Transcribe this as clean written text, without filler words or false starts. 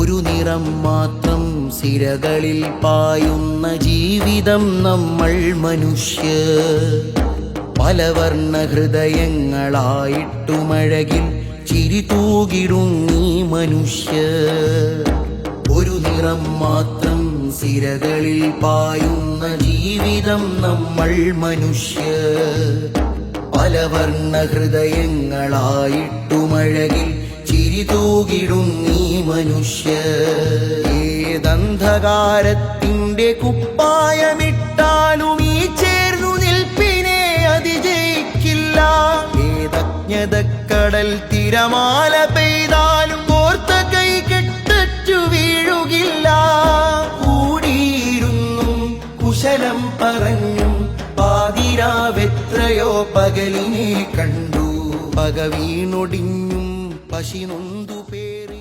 ഒരു നിറം മാത്രം സിരകളിൽ പായുന്ന ജീവിതം നമ്മൾ മനുഷ്യർ. പലവർണ്ണ ഹൃദയങ്ങളായിട്ടുമഴകിൽ ചിരി തൂകിടുന്നീ മനുഷ്യർ. ഒരു നിറം മാത്രം സിരകളിൽ പായുന്ന ജീവിതം നമ്മൾ മനുഷ്യർ. പലവർണ്ണ ഹൃദയങ്ങളായിട്ടുമഴകിൽ ചിരി തൂകിടുന്നീ മനുഷ്യർ. ഏതന്ധകാരത്തിൻ്റെ കുപ്പായമിട്ടാലും ഈ ചേർന്നു നിൽപ്പിനെ അതിജയിക്കില്ല. ഏതജ്ഞതക്കടൽ തിരമാല പെയ്താലും കോർത്ത കൈ കെട്ടറ്റു വീഴുകില്ല. കൂടിയിരുന്നും കുശലം പറഞ്ഞും പാതിരാവെത്രയോ പകലിനെ കണ്ടു. പക വീണൊടിഞ്ഞും പശി നൊന്തു പേര്